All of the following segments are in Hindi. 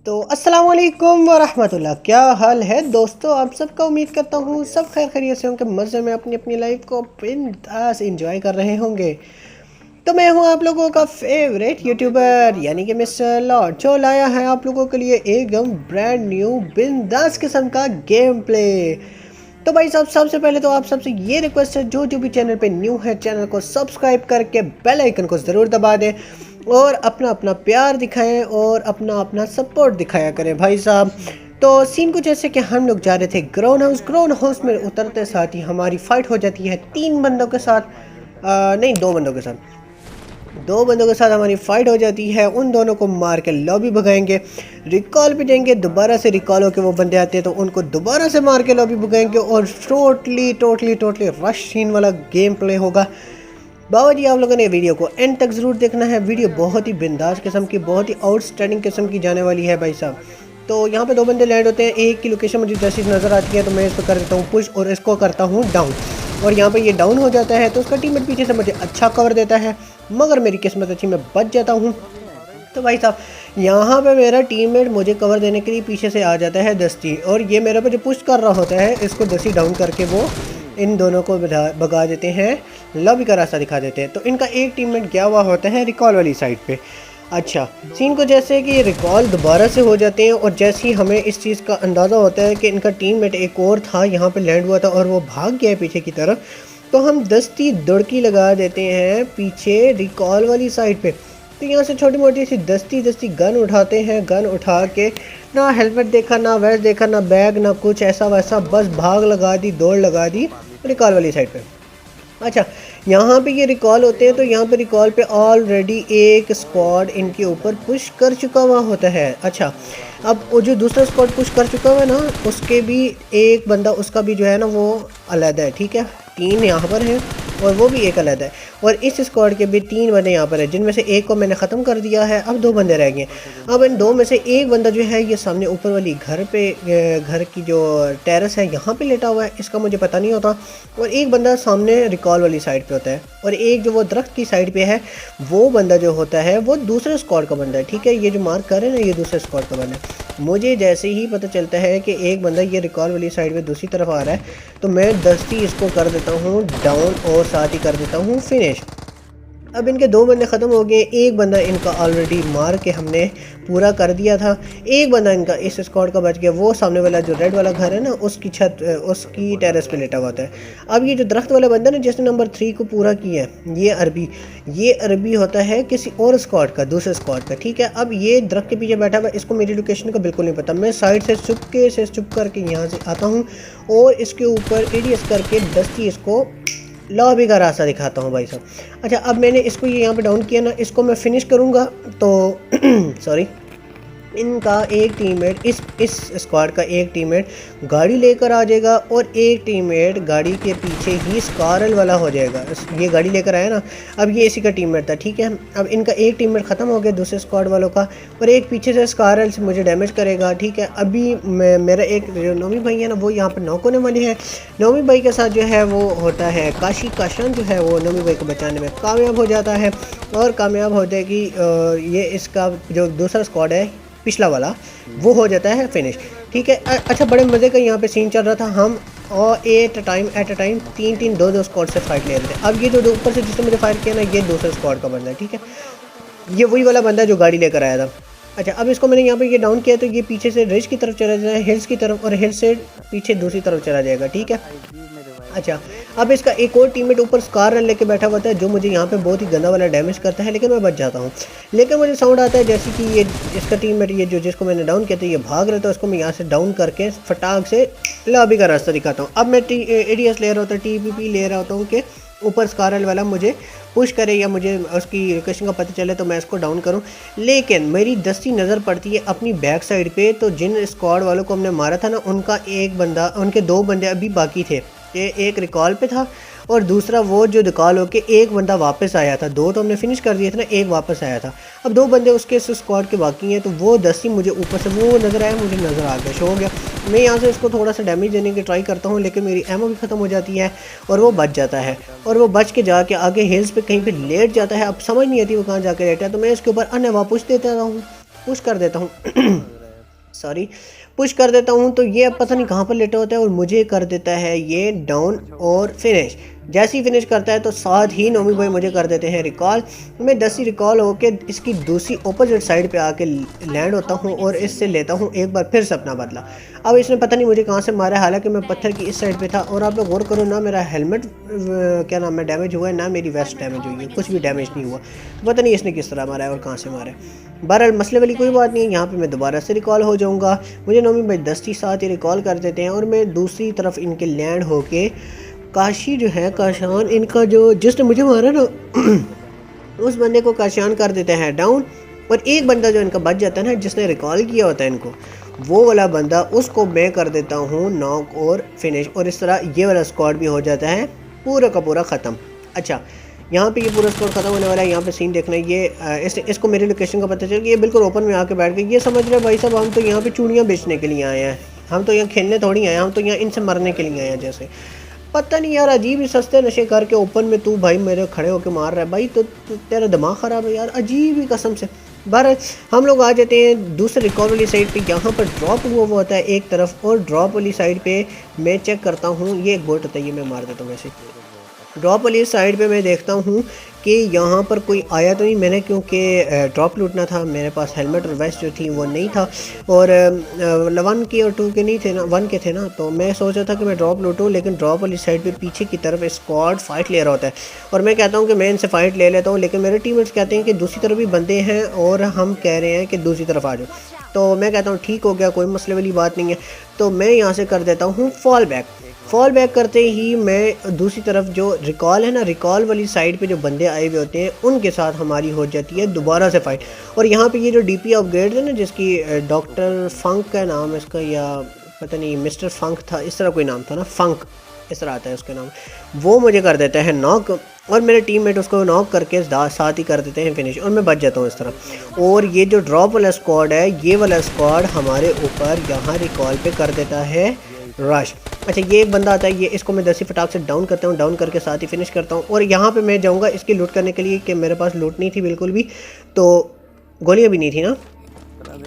तो अस्सलाम वालेकुम वरहमतुल्लाह। क्या हाल है दोस्तों, आप सबका उम्मीद करता हूँ सब खैर खैरियत से होंगे, मज़े में अपनी अपनी लाइफ को बिंदास इंजॉय कर रहे होंगे। तो मैं हूँ आप लोगों का फेवरेट यूट्यूबर यानी कि मिस्टर लॉर्ड, जो लाया है आप लोगों के लिए एकदम ब्रांड न्यू बिंदास किस्म का गेम प्ले। तो भाई साहब, सबसे पहले तो आप सबसे ये रिक्वेस्ट है, जो जो भी चैनल पे न्यू है चैनल को सब्सक्राइब करके बेल आइकन को ज़रूर दबा दें और अपना अपना प्यार दिखाएं और अपना अपना सपोर्ट दिखाया करें भाई साहब। तो सीन कुछ ऐसे कि हम लोग जा रहे थे ग्राउंड हाउस में उतरते साथ ही हमारी फाइट हो जाती है 3 बंदों के साथ, नहीं 2 बंदों के साथ। 2 बंदों के साथ हमारी फाइट हो जाती है। उन दोनों को मार के लॉबी भगाएंगे, रिकॉल पे जाएंगे, दोबारा से रिकॉल होकर वो बंदे आते हैं तो उनको दोबारा से मार के लॉबी भगाएंगे और totally totally totally rush scene वाला गेम प्ले होगा। बाबा जी, आप लोगों ने वीडियो को एंड तक ज़रूर देखना है। वीडियो बहुत ही बिंदास किस्म की, बहुत ही आउटस्टैंडिंग किस्म की जाने वाली है भाई साहब। तो यहाँ पे 2 बंदे लैंड होते हैं, एक की लोकेशन मुझे जैसी नज़र आती है तो मैं इसको कर देता हूँ पुश और इसको करता हूँ डाउन, और यहाँ पे ये डाउन हो जाता है तो उसका टीममेट पीछे से मुझे अच्छा कवर देता है, मगर मेरी किस्मत अच्छी, मैं बच जाता हूँ। तो भाई साहब, यहाँ पे मेरा टीममेट मुझे कवर देने के लिए पीछे से आ जाता है दस्ती, और ये मेरे पे जो पुश कर रहा होता है इसको दस्ती डाउन करके वो इन दोनों को भगा देते हैं, लॉबी का रास्ता दिखा देते हैं। तो इनका एक टीममेट गया हुआ होता है रिकॉल वाली साइड पे। अच्छा, सीन को जैसे कि रिकॉल दोबारा से हो जाते हैं और जैसे ही हमें इस चीज़ का अंदाज़ा होता है कि इनका टीममेट एक और था यहाँ पे लैंड हुआ था और वो भाग गया है पीछे की तरफ, तो हम दस्ती दौड़की लगा देते हैं पीछे रिकॉल वाली साइड पे। तो यहाँ से छोटी मोटी सी दस्ती गन उठाते हैं, गन उठा के ना हेलमेट देखा, ना वेस्ट देखा, ना बैग, ना कुछ ऐसा वैसा, बस भाग लगा दी, दौड़ लगा दी रिकॉल वाली साइड पे। अच्छा, यहाँ पे ये रिकॉल होते हैं तो यहाँ पे रिकॉल पे ऑलरेडी एक स्क्वाड इनके ऊपर पुश कर चुका हुआ होता है। अच्छा, अब वो जो दूसरा स्क्वाड पुश कर चुका हुआ है ना, उसके भी एक बंदा, उसका भी जो है ना वो अलग है, ठीक है। 3 यहाँ पर हैं और वो भी एक अलग है, और इस स्क्वाड के भी 3 बंदे यहाँ पर हैं, जिनमें से एक को मैंने ख़त्म कर दिया है। अब 2 बंदे रह गए। अब इन 2 में से एक बंदा जो है ये सामने ऊपर वाली घर की जो टेरेस है यहाँ पे लेटा हुआ है, इसका मुझे पता नहीं होता, और एक बंदा सामने रिकॉल वाली साइड पे होता है, और एक जो वो दरख्त की साइड पे है वो बंदा जो होता है वो दूसरे स्क्वाड का बंदा है, ठीक है। ये जो मार्क कर रहे हैं ना, ये दूसरे स्क्वाड का बंदा है। मुझे जैसे ही पता चलता है कि एक बंदा ये रिकॉल वाली साइड पे दूसरी तरफ आ रहा है तो मैं दस्ती इसको कर देता हूँ डाउन और साथ ही कर देता हूँ फिनिश। अब इनके 2 बंदे ख़त्म हो गए, एक बंदा इनका ऑलरेडी मार के हमने पूरा कर दिया था, एक बंदा इनका इस स्क्वाड का बच गया, वो सामने वाला जो रेड वाला घर है ना उसकी छत, उसकी टेरेस पे लेटा हुआ था। अब ये जो दरख्त वाला बंदा ना जिसने नंबर 3 को पूरा किया है, ये अरबी होता है किसी और स्क्वाड का, दूसरे स्क्वाड का, ठीक है। अब ये दरख्त के पीछे बैठा हुआ, इसको मेरी लोकेशन का बिल्कुल नहीं पता। मैं साइड से चुप करके यहाँ से आता हूँ और इसके ऊपर एडीएस करके दस्ती इसको लॉबी का रास्ता दिखाता हूँ भाई साहब। अच्छा, अब मैंने इसको ये यहाँ पे डाउन किया ना, इसको मैं फिनिश करूँगा तो सॉरी, इनका एक टीममेट इस स्क्वाड का एक टीममेट गाड़ी लेकर आ जाएगा और एक टीममेट गाड़ी के पीछे ही स्कारल वाला हो जाएगा। ये गाड़ी लेकर आया ना, अब ये इसी का टीममेट था, ठीक है। अब इनका एक टीममेट ख़त्म हो गया दूसरे स्क्वाड वालों का, और एक पीछे से स्कारल से मुझे डैमेज करेगा, ठीक है। अभी मेरा एक जो नोमी भाई है ना वो यहाँ पर नॉक होने वाले हैं। नोमी भाई के साथ जो है वो होता है काशी काशन, जो है वो नोमी भाई को बचाने में कामयाब हो जाता है, और कामयाब होते हैं कि ये इसका जो दूसरा स्क्वाड है पिछला वाला वो हो जाता है फिनिश, ठीक है। अच्छा, बड़े मज़े का यहाँ पे सीन चल रहा था। हम और एट अ टाइम 3 2 स्क्वाड से फाइट ले रहे थे। अब ये जो ऊपर से जिसने मुझे फायर किया ना, ये दूसरे स्क्वाड का बंदा है, ठीक है। ये वही वाला बंदा जो गाड़ी लेकर आया था। अच्छा, अब इसको मैंने यहाँ पे ये डाउन किया तो ये पीछे से रिज की तरफ चला जाएगा, हिल्स की तरफ, और हिल्स से पीछे दूसरी तरफ चला जाएगा, ठीक है। अच्छा, अब इसका एक और टीममेट ऊपर स्कार रन लेके बैठा हुआ था, जो मुझे यहाँ पे बहुत ही गंदा वाला डैमेज करता है, लेकिन मैं बच जाता हूँ। लेकिन मुझे साउंड आता है जैसे कि ये इसका टीममेट, ये जो जिसको मैंने डाउन किया था, ये भाग रहा था, उसको मैं यहाँ से डाउन करके फटाक से लॉबी का रास्ता दिखाता हूँ। अब मैं एडीएस ले रहा होता, टीपीपी ले रहा होता हूँ कि ऊपर स्कारल वाला मुझे पुश करे या मुझे उसकी लोकेशन का पता चले तो मैं इसको डाउन करूं। लेकिन मेरी दस्ती नज़र पड़ती है अपनी बैक साइड पे, तो जिन स्क्वाड वालों को हमने मारा था ना, उनका एक बंदा, उनके 2 बंदे अभी बाकी थे। एक रिकॉल पे था और दूसरा वो जो रिकॉल होके एक बंदा वापस आया था। 2 तो हमने फिनिश कर दिए थे ना, एक वापस आया था। अब 2 बंदे उसके स्क्वाड के बाकी हैं, तो वो दस्ती मुझे ऊपर से वो नज़र आया, मुझे नज़र आ गया, शो हो गया। मैं यहाँ से इसको थोड़ा सा डैमेज देने की ट्राई करता हूँ, लेकिन मेरी एमओ भी ख़त्म हो जाती है और वो बच जाता है, और वो बच के जाके आगे हिल्स पे कहीं पे लेट जाता है। अब समझ नहीं आती वो कहाँ जाके लेटा है, तो मैं इसके ऊपर अन्य पुश कर देता हूँ सॉरी, पुश कर देता हूँ तो ये अब पता नहीं कहाँ पर लेटा होता है और मुझे कर देता है ये डाउन और फिनिश। जैसे ही फिनिश करता है तो साथ ही नोमी भाई मुझे कर देते हैं रिकॉल। मैं 10 ही रिकॉल होके इसकी दूसरी अपोजिट साइड पे आके लैंड होता हूँ और इससे लेता हूँ एक बार फिर से अपना बदला। अब इसने पता नहीं मुझे कहाँ से मारा, हालांकि मैं पत्थर की इस साइड पे था। और आप लोग गौर करो ना, मेरा हेलमेट क्या नाम है डैमेज हुआ है, ना मेरी वेस्ट डैमेज हुई है, कुछ भी डैमेज नहीं हुआ। तो पता नहीं इसने किस तरह मारा है और कहाँ से मारा है। बहरहाल मसले वाली कोई बात नहीं है, यहाँ पे मैं दोबारा से रिकॉल हो जाऊँगा। मुझे नोमी भाई 10 ही साथ ही रिकॉल कर देते हैं और मैं दूसरी तरफ इनके लैंड होके काशी जो है, काशान इनका जो जिसने मुझे मारा ना उस बंदे को काशान कर देते हैं डाउन। और एक बंदा जो इनका बच जाता है ना, जिसने रिकॉल किया होता है इनको, वो वाला बंदा उसको मैं कर देता हूँ नॉक और फिनिश। और इस तरह ये वाला स्क्वाड भी हो जाता है पूरा का पूरा ख़त्म। अच्छा, यहाँ पे ये पूरा स्कोर खत्म होने वाला है। यहाँ पे सीन देखना है, ये इसको मेरी लोकेशन का पता चल गया, ये बिल्कुल ओपन में आके बैठ गए। ये समझ रहे भाई साहब हम तो यहाँ पे चूड़ियाँ बेचने के लिए आए हैं, हम तो यहाँ खेलने थोड़ी आए हैं, हम तो यहाँ इनसे मरने के लिए आए हैं। जैसे पता नहीं यार, अजीब ही सस्ते नशे करके ओपन में तू भाई मेरे खड़े होके मार रहा है भाई, तो तेरा दिमाग ख़राब है यार, अजीब ही कसम से। बहर हम लोग आ जाते हैं दूसरे रिकॉल वाली साइड पे। यहाँ पर ड्रॉप हुआ होता है एक तरफ, और ड्रॉप वाली साइड पे मैं चेक करता हूँ, ये एक बोट होता है, ये मैं मार देता हूँ वैसे। ड्रॉप वाली साइड पे मैं देखता हूँ कि यहाँ पर कोई आया तो नहीं, मैंने क्योंकि ड्रॉप लूटना था, मेरे पास हेलमेट और वेस्ट जो थी वो नहीं था, और 1 के और 2 के नहीं थे ना, 1 के थे ना, तो मैं सोचा था कि मैं ड्रॉप लूटूँ। लेकिन ड्रॉप वाली साइड पे पीछे की तरफ स्क्वाड फाइट ले रहा होता है और मैं कहता हूँ कि मैं इनसे फ़ाइट ले लेता हूँ, लेकिन मेरे टीममेट्स कहते हैं कि दूसरी तरफ भी बंदे हैं और हम कह रहे हैं कि दूसरी तरफ आ जाओ। तो मैं कहता हूँ ठीक हो गया, कोई मसले वाली बात नहीं है। तो मैं यहाँ से कर देता हूँ फॉल बैक करते ही मैं दूसरी तरफ जो रिकॉल है ना, रिकॉल वाली साइड पे जो बंदे आए हुए होते हैं उनके साथ हमारी हो जाती है दोबारा से फाइट। और यहाँ पे ये जो डीपी अपग्रेड है ना, जिसकी डॉक्टर फंक का नाम है इसका, या पता नहीं मिस्टर फंक था, इस तरह कोई नाम था ना, फंक इस तरह आता है उसका नाम, वो मुझे कर देता है नॉक और मेरे टीममेट उसको नॉक करके साथ ही कर देते हैं फिनिश और मैं बच जाता हूँ इस तरह। और ये जो ड्रॉप वाला स्क्वाड है, ये वाला स्क्वाड हमारे ऊपर यहाँ रिकॉल पे कर देता है रश। अच्छा, ये एक बंदा आता है, ये इसको मैं 10 ही फटाक से डाउन करता हूँ, डाउन करके साथ ही फिनिश करता हूँ। और यहाँ पे मैं जाऊँगा इसकी लूट करने के लिए, कि मेरे पास लूट नहीं थी बिल्कुल भी, तो गोलियाँ भी नहीं थी ना,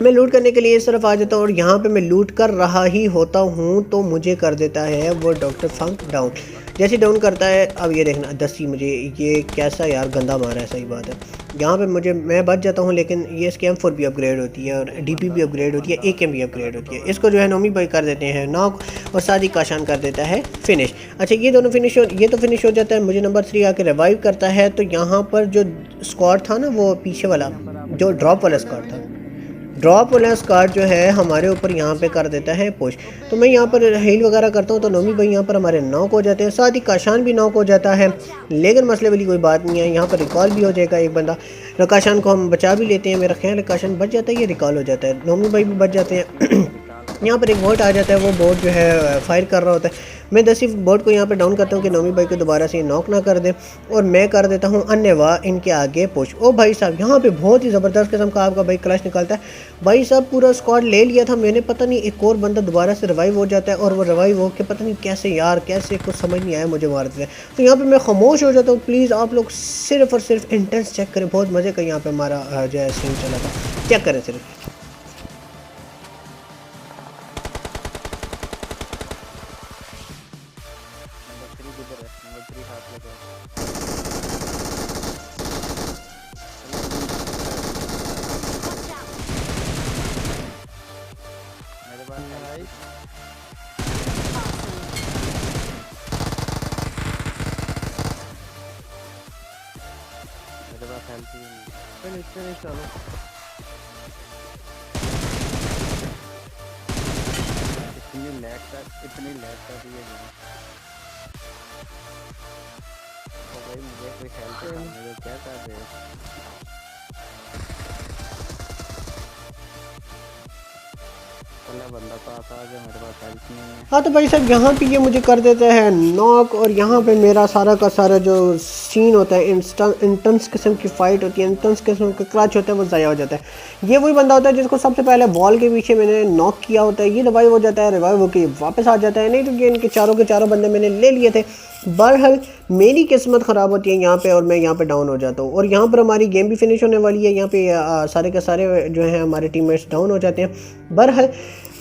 मैं लूट करने के लिए इस तरफ आ जाता हूँ। और यहाँ पे मैं लूट कर रहा ही होता हूँ तो मुझे कर देता है वो डॉक्टर फंक डाउन। जैसे डाउन करता है, अब ये देखना 10 ही, मुझे ये कैसा यार गंदा मारा है, सही बात है। यहाँ पे मैं बच जाता हूँ, लेकिन ये इसकी M4 भी अपग्रेड होती है और DP भी अपग्रेड होती है, AK भी अपग्रेड होती है। इसको जो है नोमी भाई कर देते हैं नॉक और साथ ही काशान कर देता है फिनिश। अच्छा, ये दोनों ये तो फिनिश हो जाता है, मुझे नंबर 3 आके रिवाइव करता है। तो यहाँ पर जो स्क्वाड था ना, वो पीछे वाला जो ड्रॉप वाला स्क्वाड था, ड्रॉप वाला स्क्वाड जो है हमारे ऊपर यहाँ पे कर देता है पुश। तो मैं यहाँ पर हील वगैरह करता हूँ तो नोमी भाई यहाँ पर हमारे नॉक हो जाते हैं, साथ ही काशान भी नॉक हो जाता है। लेकिन मसले वाली कोई बात नहीं है, यहाँ पर रिकॉल भी हो जाएगा एक बंदा, काशान को हम बचा भी लेते हैं, मेरा ख्याल है काशान बच जाता है, ये रिकॉल हो जाता है, नोमी भाई भी बच जाते हैं। यहाँ पर एक बोट आ जाता है, वो बोट जो है फायर कर रहा होता है। मैं 10 ही बोट को यहाँ पे डाउन करता हूँ कि नोमी भाई को दोबारा से नॉक ना कर दे, और मैं कर देता हूँ अन्यवा इनके आगे पुश। ओ भाई साहब, यहाँ पे बहुत ही ज़बरदस्त किस्म का आपका भाई क्लच निकलता है। भाई साहब पूरा स्क्वाड ले लिया था मैंने, पता नहीं एक और बंदा दोबारा से रिवाइव हो जाता है, और वो रिवाइव हो के पता नहीं कैसे यार, कैसे कुछ समझ नहीं आया, मुझे मार दिया। तो यहाँ पर मैं खामोश हो जाता हूँ। प्लीज़ आप लोग सिर्फ और सिर्फ इंटेंस चेक करें, बहुत मज़े का यहाँ पर हमारा जो है सीन चला था, चेक करें सिर्फ। इतनी लैग कर रही है तो भाई मुझे कोई हेल्प करने दो, क्या कर रहे हो? बंदा तो आता है जो मेरे पास हेल्प नहीं है। हाँ तो भाई साहब यहाँ पे ये मुझे कर देता है नॉक, और यहाँ पे मेरा सारा का सारा जो सीन होता है, इंटेंस किस्म की फ़ाइट होती है, इंटेंस किस्म का क्लच होता है, वो ज़ाया हो जाता है। ये वही बंदा होता है जिसको सबसे पहले वॉल के पीछे मैंने नॉक किया होता है, ये रिवाइव हो जाता है, रिवाइव होकर वापस आ जाता है। नहीं तो ये इनके चारों के चारों बंदे मैंने ले लिए थे, बहरहाल मेरी किस्मत ख़राब होती है यहाँ पे और मैं यहाँ पे डाउन हो जाता हूँ और यहाँ पर हमारी गेम भी फिनिश होने वाली है। यहाँ पे सारे के सारे जो हैं हमारे टीममेट्स डाउन हो जाते हैं। बहरहाल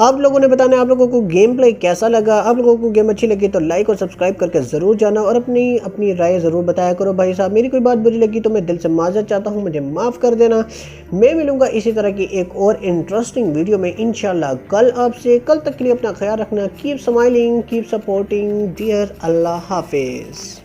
आप लोगों ने बताना है आप लोगों को गेम प्ले कैसा लगा। आप लोगों को गेम अच्छी लगी तो लाइक और सब्सक्राइब करके ज़रूर जाना और अपनी अपनी राय ज़रूर बताया करो भाई साहब। मेरी कोई बात बुरी लगी तो मैं दिल से माज़रत चाहता हूँ, मुझे माफ़ कर देना। मैं मिलूँगा इसी तरह की एक और इंटरेस्टिंग वीडियो में इंशाल्लाह कल आपसे। कल तक के लिए अपना ख्याल रखना। Keep smiling, keep supporting dear. अल्लाह हाफिज़।